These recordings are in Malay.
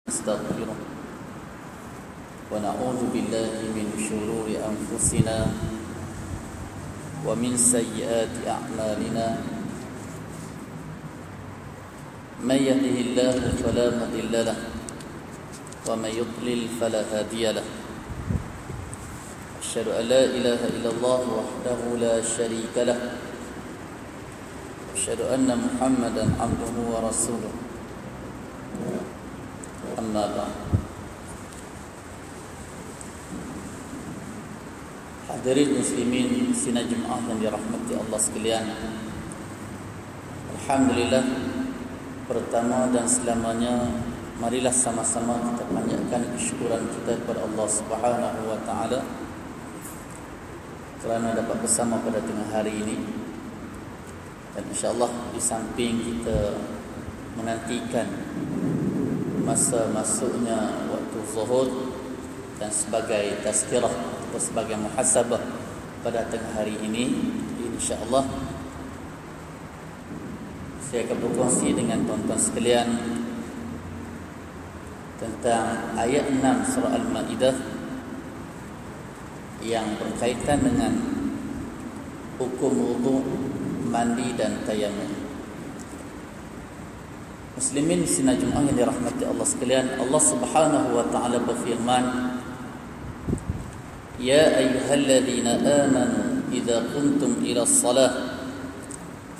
نستغفره ونعوذ بالله من شرور أنفسنا ومن سيئات أعمالنا من يهده الله فلا مضل له ومن يضلل فلا هادي له أشهد أن لا إله إلا الله وحده لا شريك له أشهد أن محمدا عبده ورسوله أما بعد. Hadirin muslimin sidang jemaah yang dirahmati Allah sekalian, alhamdulillah, pertama dan selamanya marilah sama-sama kita panjatkan kesyukuran kita kepada Allah Subhanahu wa taala kerana dapat bersama pada tengah hari ini. Dan insya-Allah di samping kita menantikan masa masuknya waktu zuhur dan sebagai tazkirah atau sebagai muhasabah pada tengah hari ini, insya-Allah saya akan berkongsi dengan tuan-tuan sekalian tentang ayat 6 surah Al-Maidah yang berkaitan dengan hukum wudu, mandi dan tayamum. Muslimin sidang Jumaat yang dirahmati Allah sekalian, Allah Subhanahu wa taala berfirman, "Ya ayyuhalladzina amanu idza qumtum ila shalah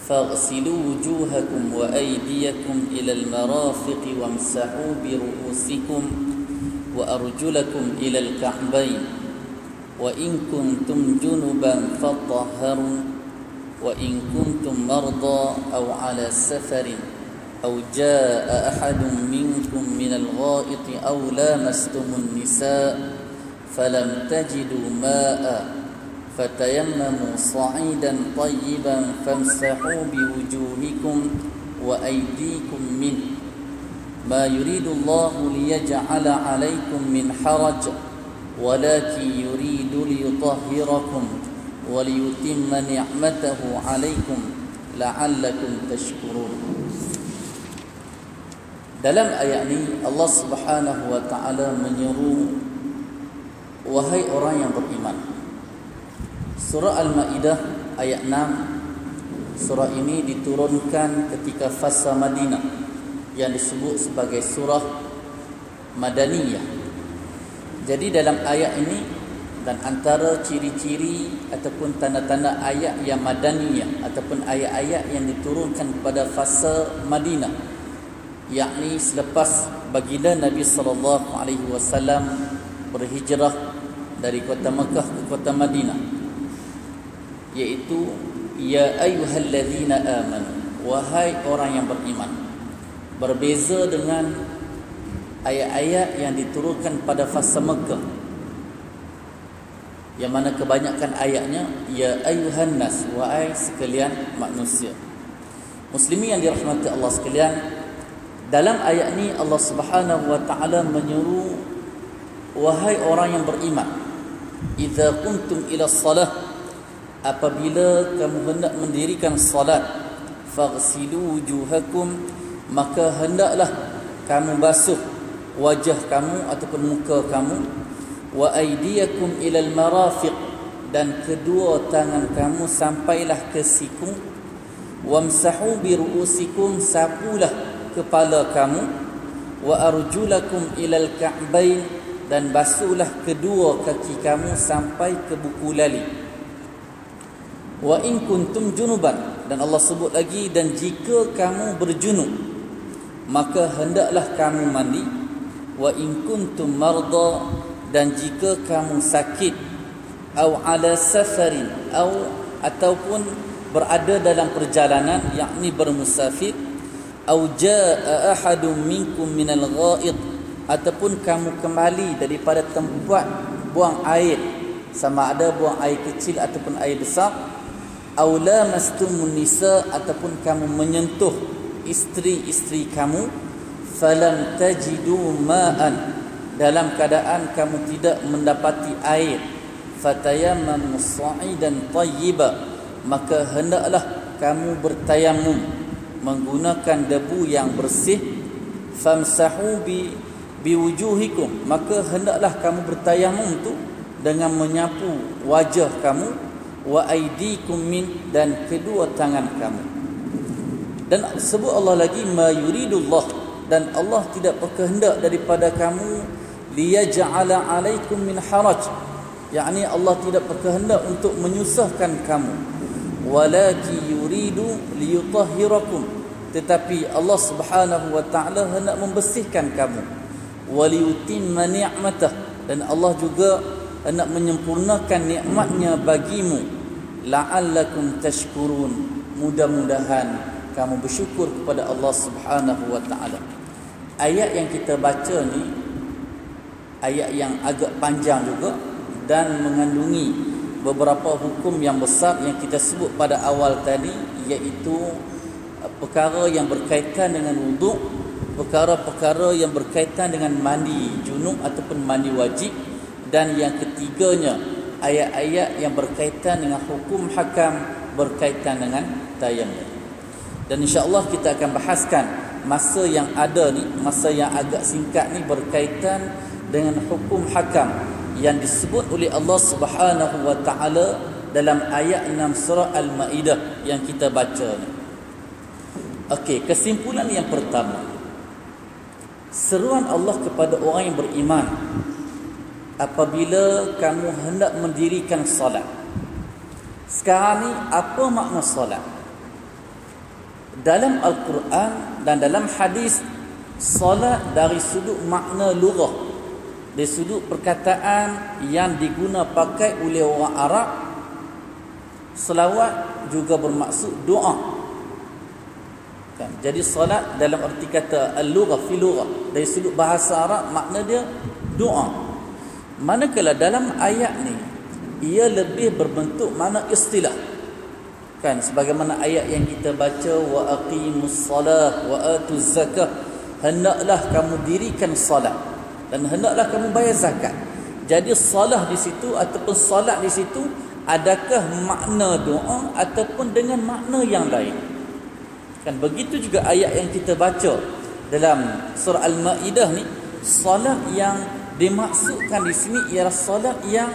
faghsilu wujuhakum wa aydiyakum ila al-marafiqi wamsahu bi ru'usikum wa arjulakum ila al-ka'bayn wa in kuntum junuban fatahharu wa in kuntum marda aw ala safarin أو جاء أحد منكم من الغائط أو لامستم النساء فلم تجدوا ماء فتيمموا صعيدا طيبا فامسحوا بوجوهكم وأيديكم منه ما يريد الله ليجعل عليكم من حرج ولكن يريد ليطهركم وليتم نعمته عليكم لعلكم تشكرون." Dalam ayat ini Allah Subhanahu wa taala menyeru, wahai orang yang beriman. Surah Al-Maidah ayat 6. Surah ini diturunkan ketika fasa Madinah yang disebut sebagai surah Madaniyah. Jadi dalam ayat ini dan antara ciri-ciri ataupun tanda-tanda ayat yang Madaniyah ataupun ayat-ayat yang diturunkan pada fasa Madinah, yakni selepas baginda Nabi sallallahu alaihi wasallam berhijrah dari kota Mekah ke kota Madinah, iaitu ya ayyuhalladzina amanu, wahai orang yang beriman. Berbeza dengan ayat-ayat yang diturunkan pada fasa Mekah, yang mana kebanyakan ayatnya ya ayyuhan nas, wahai sekalian manusia. Muslimin yang dirahmati Allah sekalian, dalam ayat ini Allah Subhanahu wa taala menyeru, wahai orang yang beriman, idza qumtum ila shalah, apabila kamu hendak mendirikan salat, faghsilu wujuhakum, maka hendaklah kamu basuh wajah kamu ataupun muka kamu, wa aydiyakum ila al-marafiq, dan kedua tangan kamu sampailah ke siku, wamsahu bi ru'usikum, sapulah kepala kamu, wa arjulakum ilal ka'bayn, dan basuhlah kedua kaki kamu sampai ke buku lali, wa in kuntum junuban, dan Allah sebut lagi, dan jika kamu berjunub maka hendaklah kamu mandi, wa in kuntum marda, dan jika kamu sakit, au ala safarin, ataupun berada dalam perjalanan, yakni bermusafir, au jaa ahadun minkum minal gha'id, ataupun kamu kembali daripada tempat buang air, sama ada buang air kecil ataupun air besar, au lamastumun nisa, ataupun kamu menyentuh isteri-isteri kamu, falam tajidu ma'an, dalam keadaan kamu tidak mendapati air, fatayammamu sa'idan tayyiba, maka hendaklah kamu bertayamum menggunakan debu yang bersih, famsahu bi biwujuhikum, maka hendaklah kamu bertayamum tu dengan menyapu wajah kamu, wa aydikum min, dan kedua tangan kamu. Dan sebut Allah lagi, ma yuridullah, dan Allah tidak berkehendak daripada kamu, liyaj'ala alaikum min haraj, yakni Allah tidak berkehendak untuk menyusahkan kamu, walaki yuridu liyutahhirakum, tetapi Allah Subhanahu wa taala hendak membersihkan kamu, waliyutimma ni'matah, dan Allah juga hendak menyempurnakan nikmatnya bagimu, la'allakum tashkurun, mudah-mudahan kamu bersyukur kepada Allah Subhanahu wa taala. Ayat yang kita baca ni ayat yang agak panjang juga dan mengandungi beberapa hukum yang besar yang kita sebut pada awal tadi, iaitu perkara yang berkaitan dengan wuduk, perkara-perkara yang berkaitan dengan mandi junub ataupun mandi wajib, dan yang ketiganya ayat-ayat yang berkaitan dengan hukum hakam berkaitan dengan tayamum. Dan insya-Allah kita akan bahaskan masa yang ada ni, masa yang agak singkat ni berkaitan dengan hukum hakam yang disebut oleh Allah Subhanahu wa taala dalam ayat 6 surah Al-Maidah yang kita baca ni. Okey, kesimpulan yang pertama, seruan Allah kepada orang yang beriman apabila kamu hendak mendirikan solat. Sekarang ni apa makna solat? Dalam Al-Quran dan dalam hadis, solat dari sudut makna lughah, dari sudut perkataan yang diguna pakai oleh orang Arab, selawat juga bermaksud doa. Kan? Jadi solat dalam arti kata al-lughah fi lughah, dari sudut bahasa Arab makna dia doa. Manakala dalam ayat ni ia lebih berbentuk makna istilah. Kan, sebagaimana ayat yang kita baca, wa aqimus salah wa atuz zakah, hendaklah kamu dirikan salat dan hendaklah kamu bayar zakat. Jadi salah di situ ataupun salat di situ adakah makna doa ataupun dengan makna yang lain? Kan, begitu juga ayat yang kita baca dalam surah Al-Maidah ni, salat yang dimaksudkan di sini ialah salat yang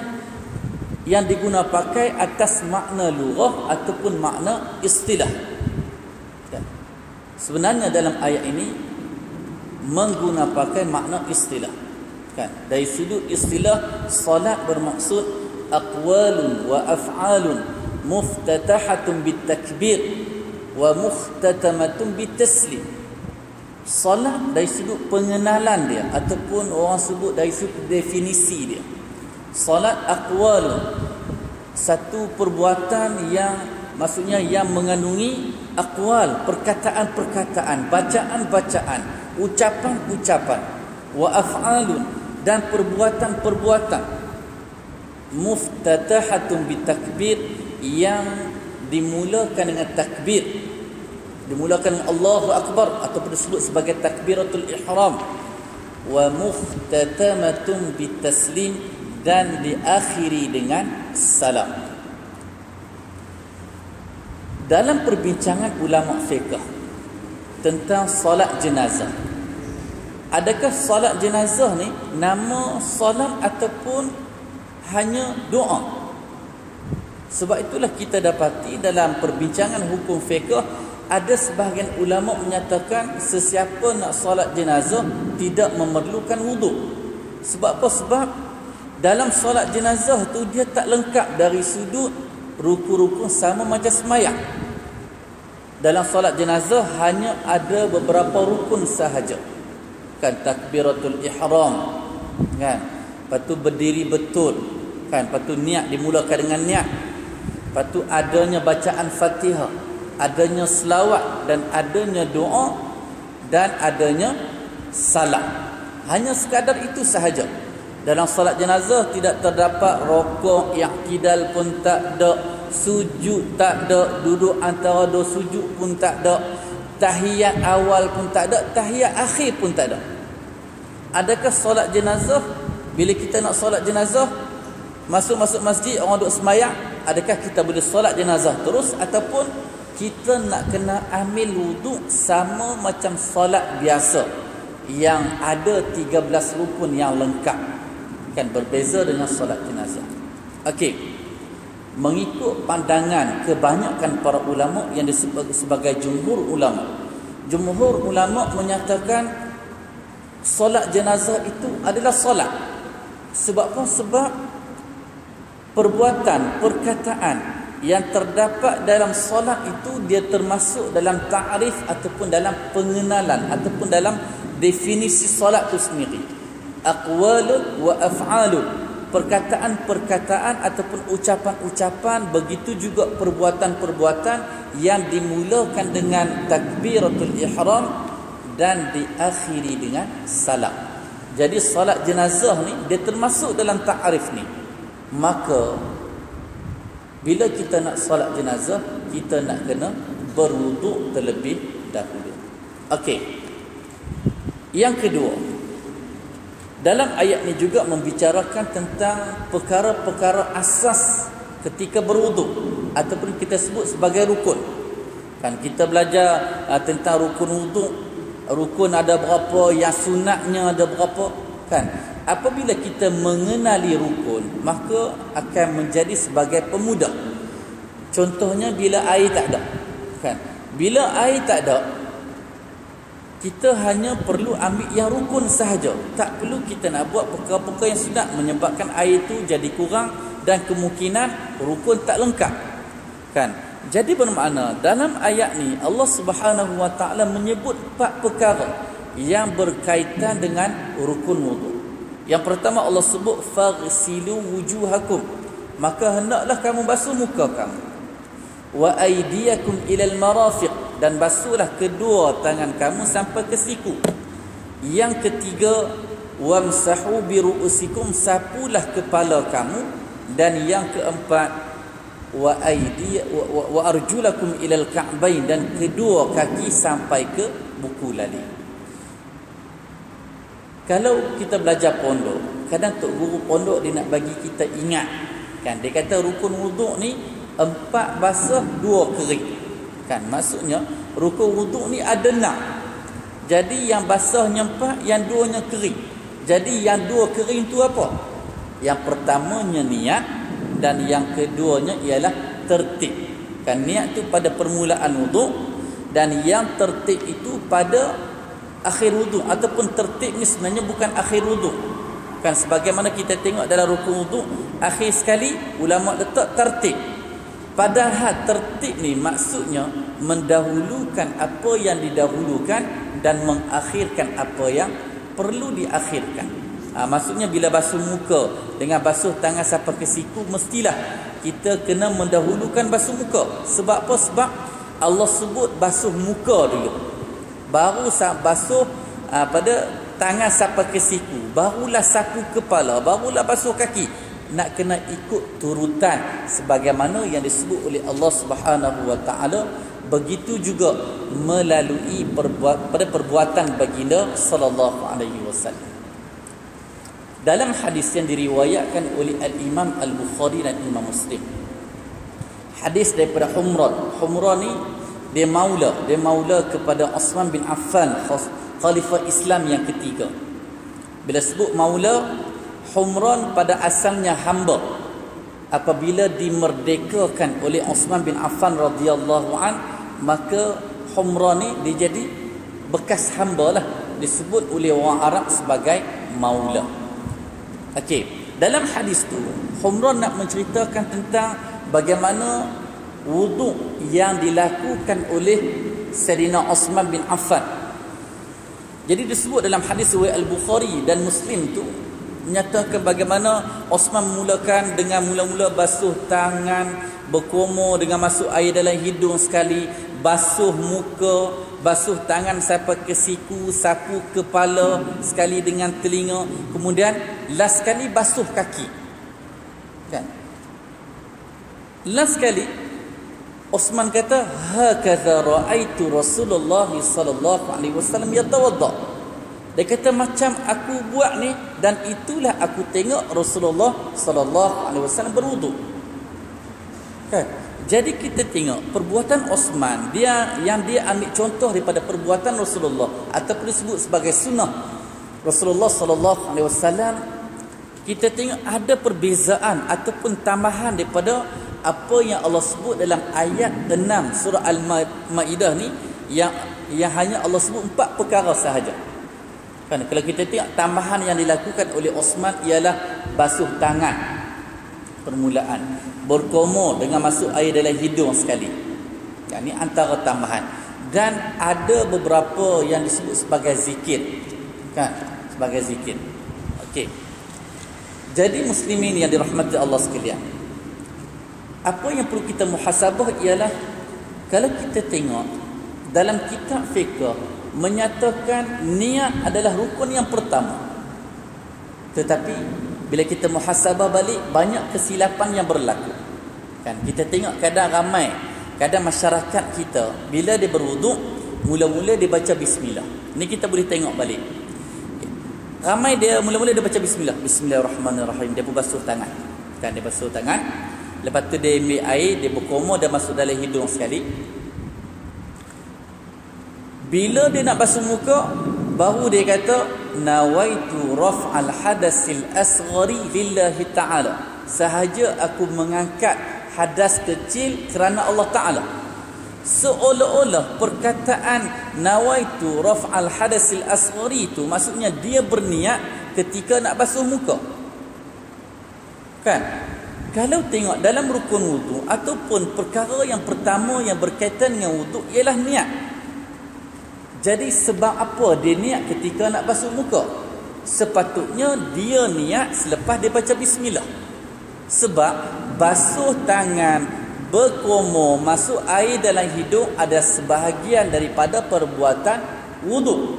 diguna pakai atas makna lughah ataupun makna istilah. Kan? Sebenarnya dalam ayat ini mengguna pakai makna istilah. Kan? Dari sudut istilah, salat bermaksud aqwalun wa af'alun muftatahatun bitakbir wa muhtatamatun bitaslim. Salat dari sudut pengenalan dia ataupun orang sebut dari sudut definisi dia, salat aqwal, satu perbuatan yang maksudnya yang mengandungi aqwal, perkataan-perkataan, bacaan-bacaan, ucapan-ucapan, wa af'alun, dan perbuatan-perbuatan, muftatahatun bitakbir, yang dimulakan dengan takbir, dimulakan dengan Allahu Akbar ataupun disebut sebagai takbiratul ihram, wa muhtatamatun bitaslim, dan diakhiri dengan salam. Dalam perbincangan ulama fiqh tentang solat jenazah, adakah solat jenazah ni nama solat ataupun hanya doa? Sebab itulah kita dapati dalam perbincangan hukum fiqh ada sebahagian ulama menyatakan sesiapa nak solat jenazah tidak memerlukan wuduk. Sebab apa? Sebab dalam solat jenazah tu dia tak lengkap dari sudut rukun-rukun sama macam semayang. Dalam solat jenazah hanya ada beberapa rukun sahaja. Kan, takbiratul ihram, kan, lepas tu berdiri betul, kan, lepas tu niat dimulakan dengan niat, lepas tu adanya bacaan Fatihah, adanya selawat dan adanya doa dan adanya salam. Hanya sekadar itu sahaja. Dalam solat jenazah tidak terdapat rokok, i'tidal pun tak ada, sujud tak ada, duduk antara dua sujud pun tak ada, tahiyat awal pun tak ada, tahiyat akhir pun tak ada. Adakah solat jenazah, bila kita nak solat jenazah, masuk masjid orang duduk semayang, adakah kita boleh solat jenazah terus, ataupun kita nak kena ambil wuduk sama macam solat biasa? yang ada 13 rukun yang lengkap, kan berbeza dengan solat jenazah. Okey, mengikut pandangan kebanyakan para ulama yang disebut sebagai jumhur ulama. Jumhur ulama menyatakan solat jenazah itu adalah solat. Sebab apa? Sebab perbuatan, perkataan yang terdapat dalam solat itu dia termasuk dalam ta'rif ataupun dalam pengenalan ataupun dalam definisi solat itu sendiri. Aqwalun wa af'alun, perkataan-perkataan ataupun ucapan-ucapan, begitu juga perbuatan-perbuatan yang dimulakan dengan takbiratul ihram dan diakhiri dengan salam. Jadi solat jenazah ni dia termasuk dalam ta'rif ni. Maka bila kita nak solat jenazah, kita nak kena berwuduk terlebih dahulu. Okey. Yang kedua, dalam ayat ni juga membicarakan tentang perkara-perkara asas ketika berwuduk ataupun kita sebut sebagai rukun. Kan kita belajar tentang rukun wuduk. Rukun ada berapa, yang sunatnya ada berapa, kan? Apabila kita mengenali rukun, maka akan menjadi sebagai pemudah. Contohnya bila air tak ada, kan? Bila air tak ada, kita hanya perlu ambil yang rukun sahaja. Tak perlu kita nak buat perkara-perkara yang sunat menyebabkan air itu jadi kurang dan kemungkinan rukun tak lengkap, kan? Jadi bermakna dalam ayat ni Allah Subhanahu Wa Taala menyebut 4 perkara yang berkaitan dengan rukun wuduk. Yang pertama Allah sebut faghsilu wujuhakum, maka hendaklah kamu basuh muka kamu. Wa aydiyakum ilal marafiq, dan basuhlah kedua tangan kamu sampai ke siku. Yang ketiga wamsahu bi ru'usikum, sapulah kepala kamu. Dan yang keempat wa arjulakum ilal ka'bain, dan kedua kaki sampai ke buku lali. Kalau kita belajar pondok, kadang tok guru pondok dia nak bagi kita ingat, kan? Dia kata rukun wuduk ni 4 basah 2 kering, kan? Maksudnya rukun wuduk ni ada 6. Jadi yang basahnya 4, yang 2-nya kering. Jadi yang 2 kering tu apa? Yang pertamanya niat, dan yang keduanya ialah tertib. Kan niat tu pada permulaan wuduk, dan yang tertib itu pada akhir wuduk, ataupun tertib ni sebenarnya bukan akhir wuduk. Kan sebagaimana kita tengok dalam rukun wuduk, akhir sekali ulama letak tertib. Padahal tertib ni maksudnya mendahulukan apa yang didahulukan dan mengakhirkan apa yang perlu diakhirkan. Maksudnya bila basuh muka dengan basuh tangan sampai ke siku, mestilah kita kena mendahulukan basuh muka. Sebab apa? Sebab Allah sebut basuh muka dulu, baru basuh pada tangan sampai ke siku, barulah sapu kepala, barulah basuh kaki. Nak kena ikut turutan sebagaimana yang disebut oleh Allah Subhanahu Wa Taala. Begitu juga melalui perbuatan baginda sallallahu alaihi wasallam. Dalam hadis yang diriwayatkan oleh Al-Imam Al-Bukhari dan Imam Muslim, hadis daripada Humran. Humran ni dia maula kepada Uthman bin Affan, khalifah Islam yang ketiga. Bila sebut maula, Humran pada asalnya hamba. Apabila dimerdekakan oleh Uthman bin Affan radhiyallahu an, maka Humran ni dia jadi bekas hamba lah, disebut oleh orang Arab sebagai maula. Okey, dalam hadis tu Humran nak menceritakan tentang bagaimana wuduk yang dilakukan oleh Sayyidina Uthman bin Affan. Jadi disebut dalam hadis riwayat Al-Bukhari dan Muslim tu menyatakan bagaimana Uthman memulakan dengan mula-mula basuh tangan, berkumur dengan masuk air dalam hidung sekali, basuh muka, basuh tangan sampai ke siku, sapu kepala sekali dengan telinga, kemudian last sekali basuh kaki, kan? Last sekali Uthman kata, hakadha ra'aitu Rasulullah sallallahu alaihi wasallam yatawadda. Dia kata macam aku buat ni, dan itulah aku tengok Rasulullah sallallahu alaihi wasallam berwuduk. Kan? Jadi kita tengok perbuatan Osman, dia ambil contoh daripada perbuatan Rasulullah ataupun disebut sebagai sunnah Rasulullah sallallahu alaihi wasallam. Kita tengok ada perbezaan ataupun tambahan daripada apa yang Allah sebut dalam ayat 6 surah Al-Maidah ni, yang hanya Allah sebut 4 perkara sahaja. Kan kalau kita tengok tambahan yang dilakukan oleh Osman ialah basuh tangan permulaan, berkomor dengan masuk air dalam hidung sekali. Yang ini antara tambahan. Dan ada beberapa yang disebut sebagai zikir. Kan? Sebagai zikir. Okey. Jadi muslimin yang dirahmati Allah sekalian, apa yang perlu kita muhasabah ialah, kalau kita tengok dalam kitab fiqh menyatakan niat adalah rukun yang pertama. Tetapi bila kita muhasabah balik, banyak kesilapan yang berlaku. Kan kita tengok kadang masyarakat kita bila dia berwuduk, mula-mula dia baca bismillah. Ni kita boleh tengok balik. Ramai dia mula-mula dia baca bismillah, bismillahirrahmanirrahim, dia pun basuh tangan. Kan dia basuh tangan, lepas tu dia ambil air, dia berkomor dan masuk dalam hidung sekali. Bila dia nak basuh muka, baru dia kata nawaitu raf'al hadasil asghari lillahi ta'ala, sahaja aku mengangkat hadas kecil kerana Allah Ta'ala. Seolah-olah perkataan nawaitu raf'al hadasil asghari itu maksudnya dia berniat ketika nak basuh muka. Kan? Kalau tengok dalam rukun wudu ataupun perkara yang pertama yang berkaitan dengan wudu ialah niat. Jadi sebab apa dia niat ketika nak basuh muka? Sepatutnya dia niat selepas dia baca bismillah. Sebab basuh tangan, berkomor, masuk air dalam hidung ada sebahagian daripada perbuatan wudu.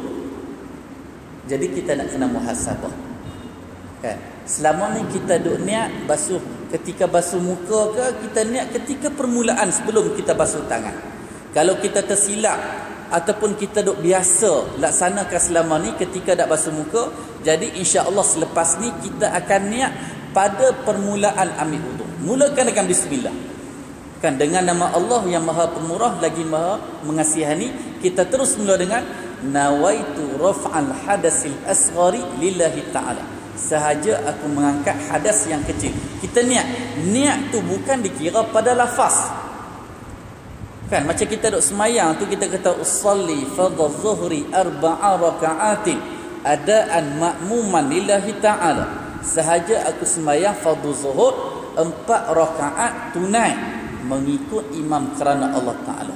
Jadi kita nak kena muhasabah. Kan? Selama ni kita duk niat basuh ketika basuh muka ke, kita niat ketika permulaan sebelum kita basuh tangan. Kalau kita tersilap ataupun kita duk biasa laksanakan selama ni ketika nak basuh muka, jadi insya-Allah selepas ni kita akan niat pada permulaan ambil wudu. Mulakan dengan bismillah. Kan dengan nama Allah yang Maha Pemurah lagi Maha Mengasihani, kita terus mula dengan nawaitu raf'al hadasil asghari lillahi ta'ala, sahaja aku mengangkat hadas yang kecil. Kita niat tu bukan dikira pada lafaz. Kan macam kita duk semayang tu, kita kata usalli fardhu zuhri 4 raka'atin adaan ma'muman lillahi ta'ala, sahaja aku semayang fardhu zuhur 4 rakaat tunai mengikut imam kerana Allah Ta'ala.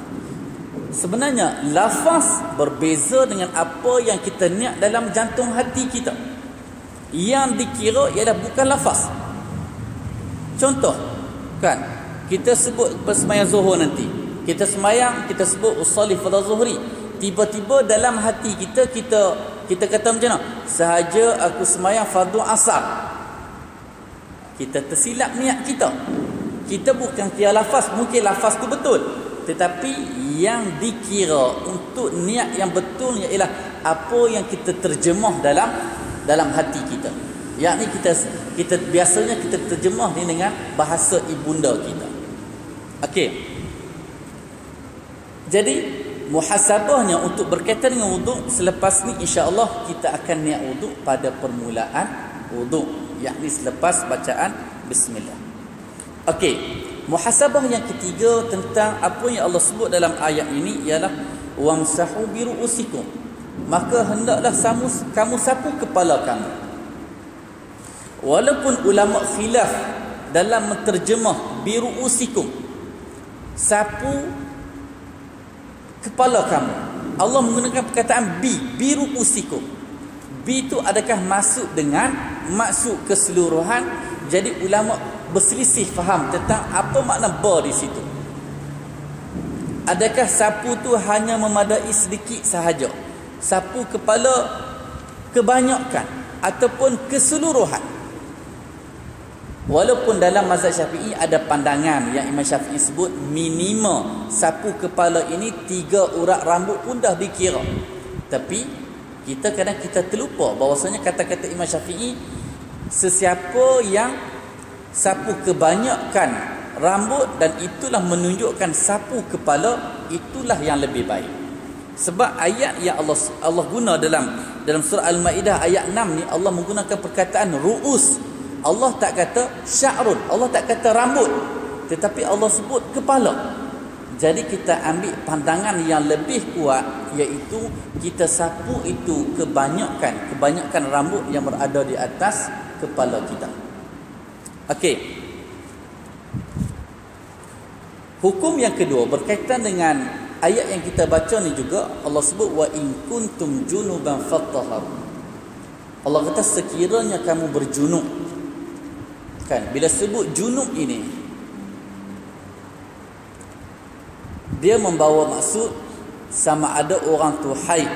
Sebenarnya lafaz berbeza dengan apa yang kita niat dalam jantung hati kita. Yang dikira ialah bukan lafaz. Contoh, kan kita sebut persembahyang zuhur nanti, kita semayang, kita sebut usalli fardhu zuhri, tiba-tiba dalam hati kita kata macam mana? Sahaja aku semayang fardu asar. Kita tersilap niat kita. Kita bukan kira lafaz, mungkin lafaz tu betul, tetapi yang dikira untuk niat yang betul ialah apa yang kita terjemah dalam hati kita. Yakni kita biasanya kita terjemah ni dengan bahasa ibunda kita. Okey. Jadi muhasabahnya untuk berkaitan dengan wuduk, selepas ni insya-Allah kita akan niat wuduk pada permulaan wuduk, yakni selepas bacaan bismillah. Okey, muhasabah yang ketiga tentang apa yang Allah sebut dalam ayat ini ialah wamsahu bi ru'usikum, maka hendaklah kamu sapu kepala kamu. Walaupun ulama khilaf dalam menterjemah bi ru'usikum, sapu kepala kamu, Allah menggunakan perkataan bi ru'usikum. Bi itu adakah masuk dengan maksud keseluruhan? Jadi ulama berselisih faham tentang apa makna ba di situ. Adakah sapu tu hanya memadai sedikit sahaja, sapu kepala kebanyakan, ataupun keseluruhan? Walaupun dalam mazhab Syafi'i ada pandangan yang Imam Syafi'i sebut minima sapu kepala ini 3 urat rambut pun dah dikira. Tapi kita kadang terlupa bahawasanya kata-kata Imam Syafi'i, sesiapa yang sapu kebanyakan rambut dan itulah menunjukkan sapu kepala, itulah yang lebih baik. Sebab ayat yang Allah guna dalam surah Al-Maidah ayat 6 ni, Allah menggunakan perkataan ru'us. Allah tak kata sya'run, Allah tak kata rambut, tetapi Allah sebut kepala. Jadi kita ambil pandangan yang lebih kuat, iaitu kita sapu itu kebanyakan rambut yang berada di atas kepala kita. Okey. Hukum yang kedua berkaitan dengan ayat yang kita baca ni juga, Allah sebut wa in kuntum junuban fattaharu. Allah kata sekiranya kamu berjunub. Kan, bila sebut junub ini, dia membawa maksud sama ada orang tu haid.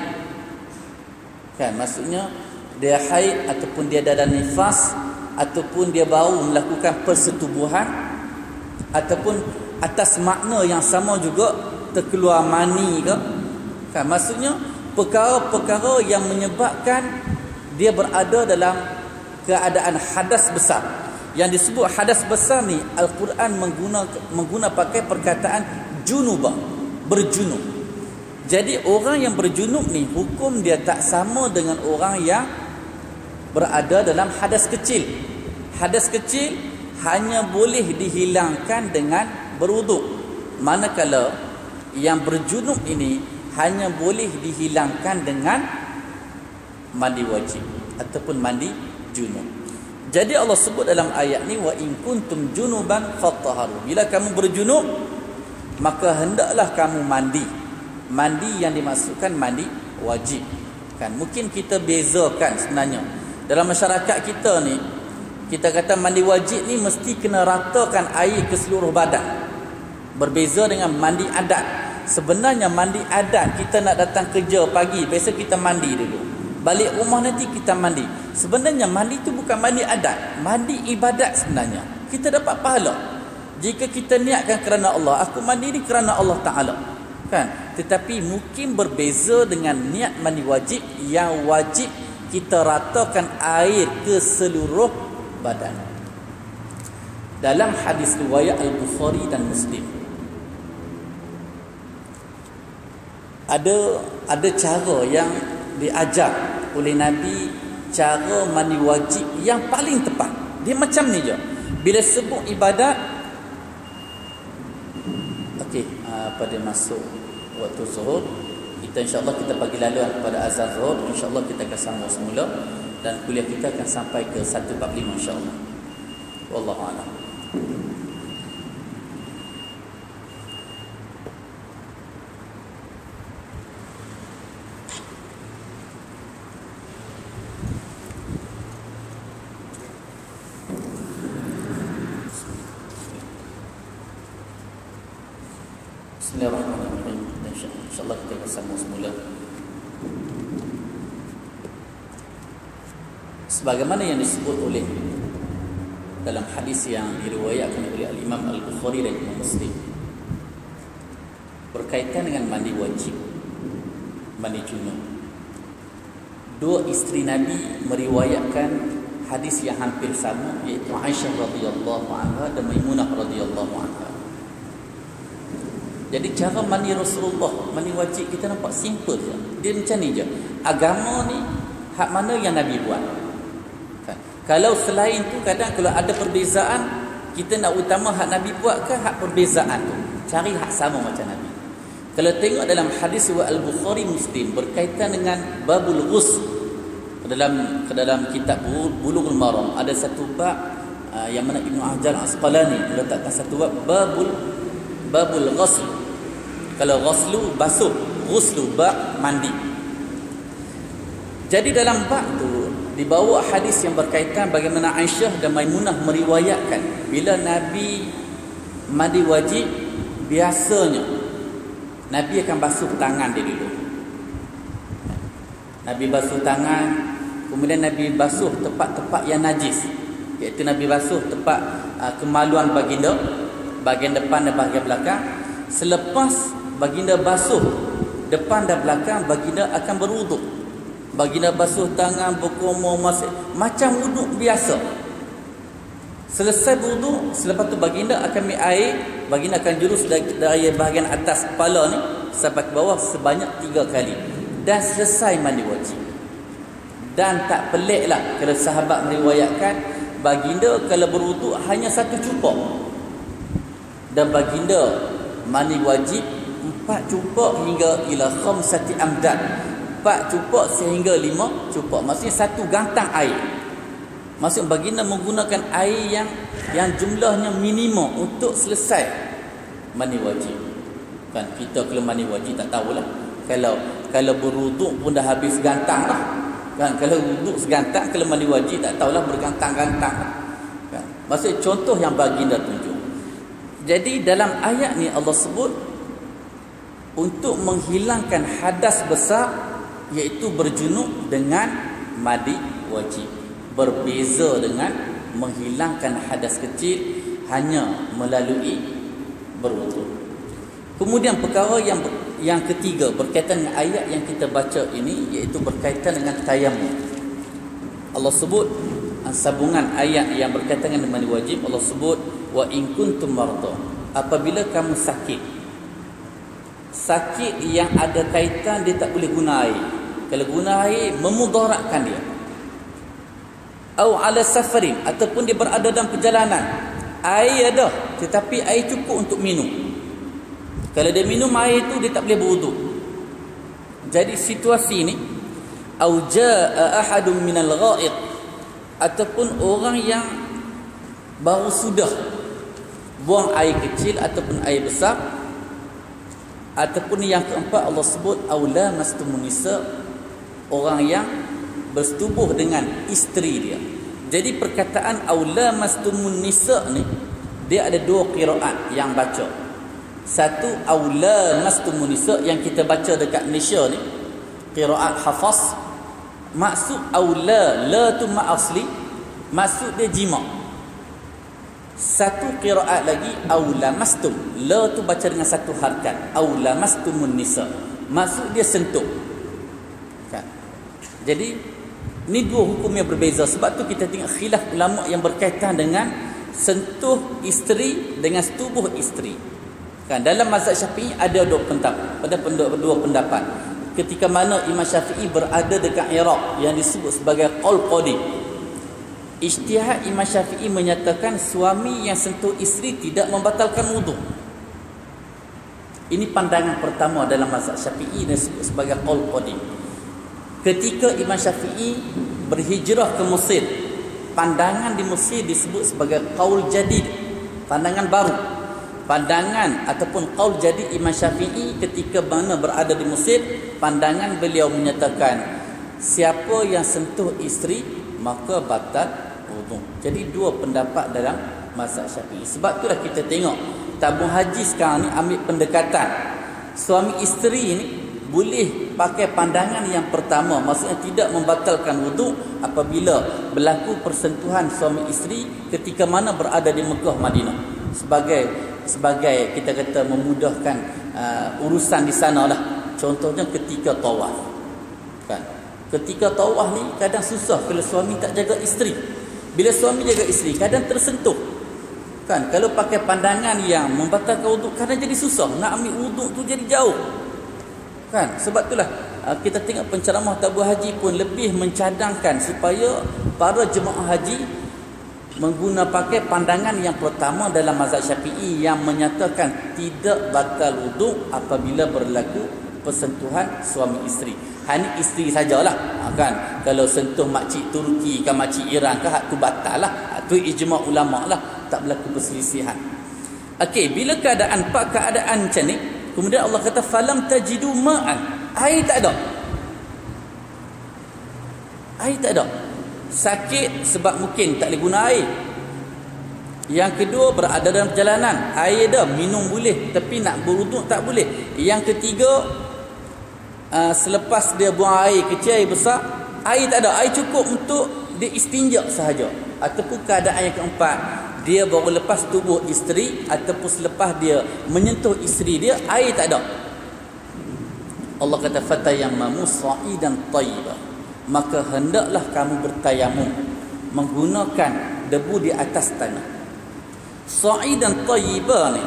Kan, maksudnya dia haid ataupun dia ada nifas ataupun dia baru melakukan persetubuhan ataupun atas makna yang sama juga terkeluar mani ke. Kan, maksudnya perkara-perkara yang menyebabkan dia berada dalam keadaan hadas besar. Yang disebut hadas besar ni, Al-Quran mengguna pakai perkataan junubah, berjunub. Jadi orang yang berjunub ni, hukum dia tak sama dengan orang yang berada dalam hadas kecil. Hadas kecil hanya boleh dihilangkan dengan berwuduk, manakala yang berjunub ini hanya boleh dihilangkan dengan mandi wajib ataupun mandi junub. Jadi Allah sebut dalam ayat ni wa in kuntum junuban fattaharu. Bila kamu berjunub, maka hendaklah kamu mandi. Mandi yang dimaksudkan mandi wajib. Kan, mungkin kita bezakan sebenarnya. Dalam masyarakat kita ni, kita kata mandi wajib ni mesti kena ratakan air ke seluruh badan. Berbeza dengan mandi adat. Sebenarnya mandi adat, kita nak datang kerja pagi, biasa kita mandi dulu. Balik rumah nanti kita mandi. Sebenarnya mandi itu bukan mandi adat, mandi ibadat sebenarnya. Kita dapat pahala jika kita niatkan kerana Allah. Aku mandi ni kerana Allah Ta'ala. Kan? Tetapi mungkin berbeza dengan niat mandi wajib. Yang wajib kita ratakan air ke seluruh badan. Dalam hadis riwayat Al-Bukhari dan Muslim, ada cara yang diajar oleh Nabi, cara mandi wajib yang paling tepat. Dia macam ni je. Bila sebut ibadat, okey, pada masuk waktu zuhur, kita insya-Allah kita bagi lalu pada azan zuhur, insya-Allah kita akan sambung semula dan kuliah kita akan sampai ke 1:45 insya-Allah. Wallahu a'lam. Bismillahirrahmanirrahim. InsyaAllah kita akan sambung semula. Sebagaimana yang disebut oleh dalam hadis yang diriwayatkan oleh Al-Imam Al-Bukhari dan Imam Muslim berkaitan dengan mandi wajib, mandi junub. Dua isteri Nabi meriwayatkan hadis yang hampir sama, iaitu Aisyah radhiyallahu anha dan Maimunah radhiyallahu anha. Jadi cara mandi Rasulullah, mandi wajib, kita nampak simple je. Dia macam ni je. Agama ni hak mana yang Nabi buat. Kan? Kalau selain tu, kadang kalau ada perbezaan, kita nak utama hak Nabi buat ke hak perbezaan tu. Cari hak sama macam Nabi. Kalau tengok dalam hadis riwayat Al-Bukhari Muslim berkaitan dengan babul ghusl, dalam kitab Bulughul Maram ada satu bab yang mana Ibnu Hajar Asqalani meletakkan satu bab babul ghusl. Kalau ghuslu basuh, ghuslu bab mandi. Jadi dalam bab tu dibawa hadis yang berkaitan bagaimana Aisyah dan Maimunah meriwayatkan bila Nabi mandi wajib, biasanya Nabi akan basuh tangan dia dulu. Nabi basuh tangan, kemudian Nabi basuh tempat-tempat yang najis, iaitu Nabi basuh tempat kemaluan baginda, bahagian depan dan bahagian belakang. Selepas baginda basuh depan dan belakang, baginda akan berwuduk. Baginda basuh tangan, berkumur, macam wuduk biasa. Selesai berwuduk, selepas tu baginda akan ambil air, baginda akan jurus dari bahagian atas kepala ni sampai ke bawah sebanyak 3 kali, dan selesai mandi wajib. Dan tak peliklah kalau sahabat meriwayatkan baginda kalau berwuduk hanya 1 cupok, dan baginda mandi wajib 4 cupok hingga ila khamsati amdad, 4 cupok sehingga 5 cupok, maksudnya 1 gantang air. Maksud baginda menggunakan air yang jumlahnya minimum untuk selesai mandi wajib. Kan kita kalau mandi wajib tak tahulah. Kalau berwuduk pun dah habis gantang lah. Kan kalau wuduk segantang, kalau mandi wajib tak tahulah bergantang-gantang. Kan maksud contoh yang baginda tunjuk. Jadi dalam ayat ni Allah sebut untuk menghilangkan hadas besar, iaitu berjunub dengan mandi wajib. Berbeza dengan menghilangkan hadas kecil hanya melalui berwuduk. Kemudian perkara yang ketiga berkaitan dengan ayat yang kita baca ini, iaitu berkaitan dengan tayamum. Allah sebut sambungan ayat yang berkaitan dengan mandi wajib. Allah sebut wa in kuntum marda, apabila kamu sakit yang ada kaitan dia tak boleh guna air. Kalau guna air memudaratkan dia. Au ala safarin, ataupun dia berada dalam perjalanan, air ada tetapi air cukup untuk minum. Kalau dia minum air itu dia tak boleh berwuduk. Jadi situasi ini, au jaa ahadun minal ghaid, ataupun orang yang baru sudah buang air kecil ataupun air besar, ataupun yang keempat Allah sebut aula mastumun nisa, orang yang bersetubuh dengan isteri dia. Jadi perkataan aula mastumun nisa ni dia ada 2 qiraat yang baca. Satu aula mastumun nisa yang kita baca dekat Malaysia ni qiraat Hafaz, maksud aula la tu ma asli, maksud dia jima. Satu qiraat lagi aula mastum, la tu baca dengan satu harakat, aula mastumun nisa, maksud dia sentuh. Kan? Jadi ni 2 hukum yang berbeza. Sebab tu kita tengok khilaf ulama yang berkaitan dengan sentuh isteri dengan setubuh isteri. Kan dalam mazhab Syafi'i ada 2 pendapat. Ada 2 pendapat. Ketika mana Imam Syafi'i berada dekat Iraq yang disebut sebagai qaul qadim. Ijtihad Imam Syafi'i menyatakan suami yang sentuh isteri tidak membatalkan wuduk. Ini pandangan pertama dalam mazhab Syafi'i yang disebut sebagai qaul qadim. Ketika Imam Syafi'i berhijrah ke Mesir, pandangan di Mesir disebut sebagai qaul jadid, pandangan baru. Pandangan ataupun qaul jadid Imam Syafi'i ketika mana berada di Mesir, pandangan beliau menyatakan siapa yang sentuh isteri maka batal wuduk. Jadi 2 pendapat dalam mazhab Syafi'i. Sebab itulah kita tengok tabung haji sekarang ni ambil pendekatan suami isteri ni boleh pakai pandangan yang pertama, maksudnya tidak membatalkan wuduk apabila berlaku persentuhan suami isteri ketika mana berada di Mekah Madinah, sebagai kita kata memudahkan urusan di sana lah. Contohnya ketika tawaf. Kan? Ketika tawaf ni kadang susah kalau suami tak jaga isteri. Bila suami jaga isteri kadang tersentuh. Kan? Kalau pakai pandangan yang membatalkan wuduk kadang jadi susah. Nak ambil wuduk tu jadi jauh. Kan? Sebab itulah kita tengok penceramah tabung haji pun lebih mencadangkan supaya para jemaah haji pakai pandangan yang pertama dalam mazhab Syafi'i yang menyatakan tidak batal wuduk apabila berlaku persentuhan suami isteri. Hanya isteri sajalah. Kan? Kalau sentuh makcik Turki ke makcik Iran ke, hak tu batal lah. Hak tu ijma' ulama' lah. Tak berlaku perselisihan. Okey, bila keadaan macam ni, kemudian Allah kata falam tajidu ma'an, air tak ada. Air tak ada. Sakit sebab mungkin tak boleh guna air. Yang kedua berada dalam perjalanan, air dah minum boleh tapi nak berwuduk tak boleh. Yang ketiga selepas dia buang air kecil air besar, air tak ada, air cukup untuk dia istinja sahaja. Ataupun keadaan yang keempat, dia baru lepas tubuh isteri ataupun selepas dia menyentuh isteri dia, air tak ada. Allah kata fatayammamu sa'idan thayyiban, maka hendaklah kamu bertayamum menggunakan debu di atas tanah. Sa'idan tayyiban ni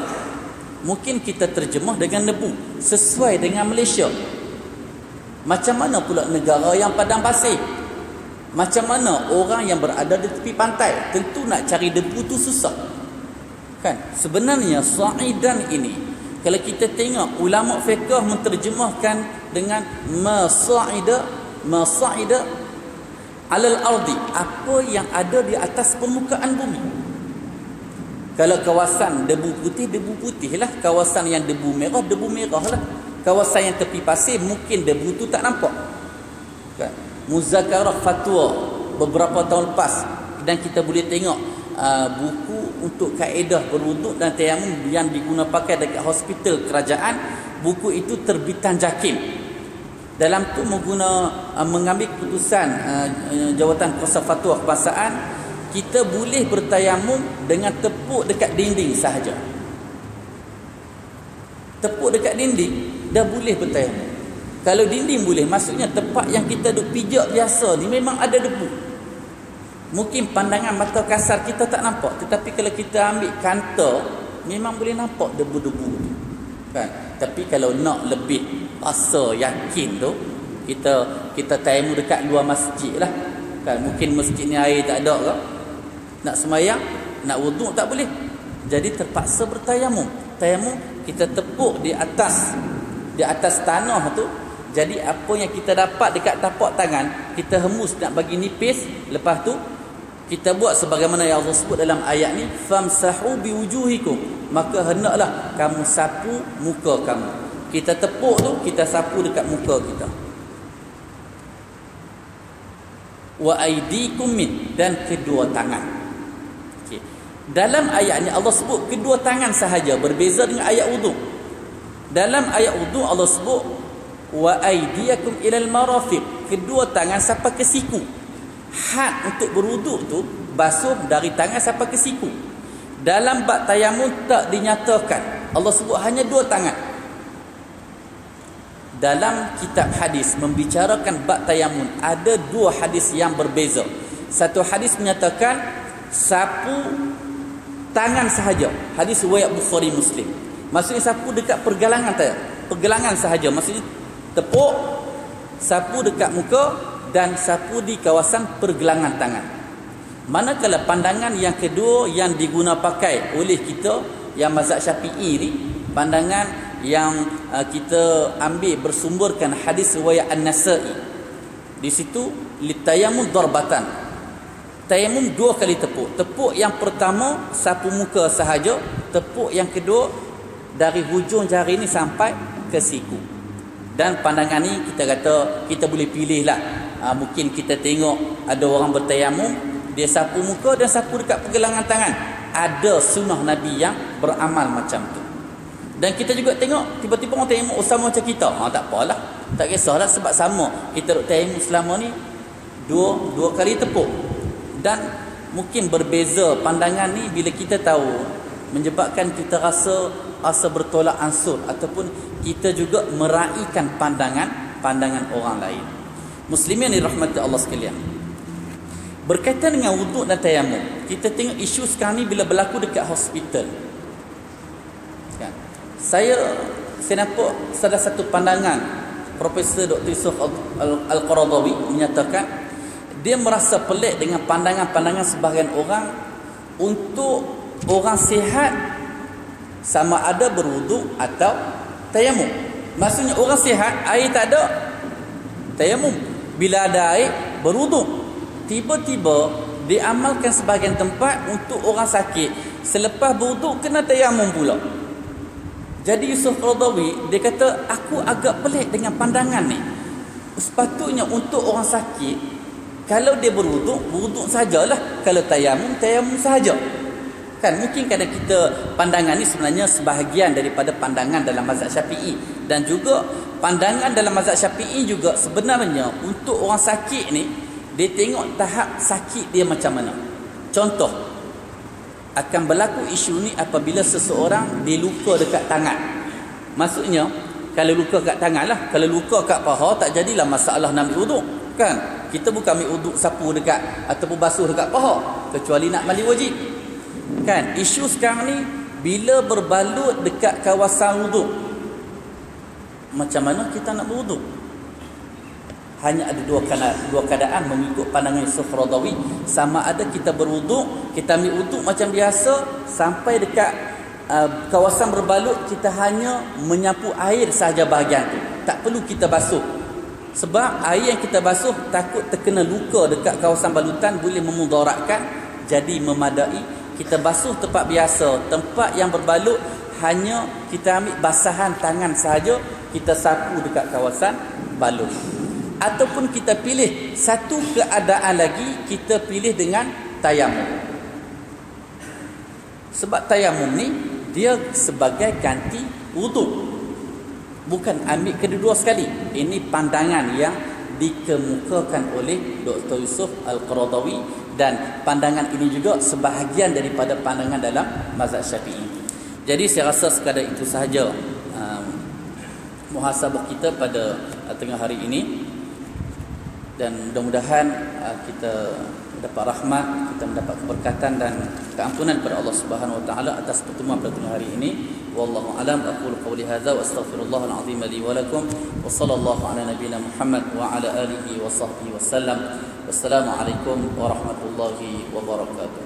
mungkin kita terjemah dengan debu sesuai dengan Malaysia. Macam mana pula negara yang padang pasir? Macam mana orang yang berada di tepi pantai? Tentu nak cari debu tu susah. Kan? Sebenarnya sa'idan ini kalau kita tengok ulama fiqh menterjemahkan dengan masa'ida alal ardi, apa yang ada di atas permukaan bumi. Kalau kawasan debu putih lah. Kawasan yang debu merah lah. Kawasan yang tepi pasir mungkin debu tu tak nampak. Kan? Muzakarah fatwa beberapa tahun lepas, dan kita boleh tengok buku untuk kaedah berwuduk dan tayamum yang digunakan pakai dekat hospital kerajaan. Buku itu terbitan JAKIM. Dalam tu mengambil keputusan Jawatan Kuasa Fatwa Kebangsaan, kita boleh bertayamum dengan tepuk dekat dinding sahaja. Tepuk dekat dinding dah boleh bertayamum. Kalau dinding boleh, maksudnya tempat yang kita duk pijak biasa ni memang ada debu. Mungkin pandangan mata kasar kita tak nampak, tetapi kalau kita ambil kantor memang boleh nampak debu-debu tu. Kan? Tapi kalau nak lebih rasa yakin tu, kita tayamum dekat luar masjid lah. Kan? Mungkin masjid ni air tak ada ke? Nak semayang, nak wuduk tak boleh. Jadi terpaksa bertayamum. Tayamum kita tepuk di atas tanah tu. Jadi apa yang kita dapat dekat tapak tangan, kita hemus nak bagi nipis. Lepas tu kita buat sebagaimana yang Allah sebut dalam ayat ni, famsahu biwujuhikum, maka hendaklah kamu sapu muka kamu. Kita tepuk tu, kita sapu dekat muka kita. Wa aydikum min, dan kedua tangan. Okey. Dalam ayat ni Allah sebut kedua tangan sahaja, berbeza dengan ayat wuduk. Dalam ayat wuduk Allah sebut wa aydiyakum ilal marafiq, kedua tangan sampai ke siku. Had untuk berwuduk tu basuh dari tangan sampai ke siku. Dalam bab tayamum tak dinyatakan, Allah sebut hanya dua tangan. Dalam kitab hadis membicarakan bab tayamum, ada dua hadis yang berbeza. Satu hadis menyatakan sapu tangan sahaja, hadis riwayat Bukhari Muslim. Maksudnya sapu dekat pergelangan sahaja, maksudnya tepuk, sapu dekat muka dan sapu di kawasan pergelangan tangan. Manakala pandangan yang kedua yang diguna pakai oleh kita yang mazhab Syafi'i ni, pandangan yang kita ambil bersumberkan hadis riwayat An-Nasa'i. Di situ litayamum darbatan. Tayamum dua kali tepuk. Tepuk yang pertama sapu muka sahaja, tepuk yang kedua dari hujung jari ni sampai ke siku. Dan pandangan ni kita kata kita boleh pilih lah. Mungkin kita tengok ada orang bertayamum, dia sapu muka dan sapu dekat pergelangan tangan. Ada sunnah Nabi yang beramal macam tu. Dan kita juga tengok tiba-tiba orang tayamum sama macam kita. Tak apalah, tak kisahlah, sebab sama. Kita duk tayamum selama ni dua kali tepuk. Dan mungkin berbeza pandangan ni bila kita tahu, menyebabkan kita rasa bertolak ansur, ataupun kita juga meraihkan pandangan orang lain. Muslimin dirahmati Allah sekalian, berkaitan dengan wuduk dan tayamum, kita tengok isu sekarang ni bila berlaku dekat hospital. Kan? Saya nampak salah satu pandangan Profesor Dr. Yusuf Al-Qaradawi menyatakan dia merasa pelik dengan pandangan-pandangan sebahagian orang untuk orang sihat sama ada berwuduk atau tayamum. Maksudnya orang sihat air tak ada, tayamum. Bila ada air berwuduk. Tiba-tiba diamalkan sebahagian tempat untuk orang sakit, selepas berwuduk kena tayamum pula. Jadi Yusuf Qaradawi dia kata, aku agak pelik dengan pandangan ni. Sepatutnya untuk orang sakit, kalau dia berwuduk sajalah. Kalau tayamum sahaja. Kan mungkin kadang kita pandangan ni sebenarnya sebahagian daripada pandangan dalam mazhab Syafi'i, dan juga pandangan dalam mazhab Syafi'i juga sebenarnya untuk orang sakit ni, dia tengok tahap sakit dia macam mana. Contoh, akan berlaku isu ni apabila seseorang dia luka dekat tangan. Maksudnya kalau luka kat tangan lah, kalau luka kat paha tak jadilah masalah nak ambil wuduk. Kan? Kita bukan ambil uduk sapu dekat ataupun basuh dekat paha kecuali nak mandi wajib. Kan? Isu sekarang ni bila berbalut dekat kawasan uduk, macam mana kita nak berwuduk? Hanya ada dua keadaan mengikut pandangan Yusuf Radawi. Sama ada kita berwuduk, kita ambil wuduk macam biasa, sampai dekat kawasan berbalut kita hanya menyapu air sahaja bahagian tu, tak perlu kita basuh. Sebab air yang kita basuh takut terkena luka dekat kawasan balutan, boleh memudaratkan. Jadi memadai kita basuh tempat biasa, tempat yang berbalut hanya kita ambil basahan tangan sahaja, kita sapu dekat kawasan balut. Ataupun kita pilih satu keadaan lagi, kita pilih dengan tayamum. Sebab tayamum ni dia sebagai ganti wuduk, bukan ambil kedua-dua sekali. Ini pandangan yang dikemukakan oleh Dr. Yusuf Al-Qaradawi, dan pandangan ini juga sebahagian daripada pandangan dalam mazhab Syafi'i. Jadi saya rasa sekadar itu sahaja muhasabah kita pada tengah hari ini, dan mudah-mudahan kita mendapat rahmat, kita mendapat keberkatan dan keampunan pada Allah Subhanahu wa taala atas pertemuan pada tengah hari ini. Wallahu alam, aqulu qawli hadza wa astaghfirullahal azim li wa lakum, wa sallallahu ala nabiyyina Muhammad wa ala alihi wa sahbihi wasallam. Wassalamu alaikum warahmatullahi wabarakatuh.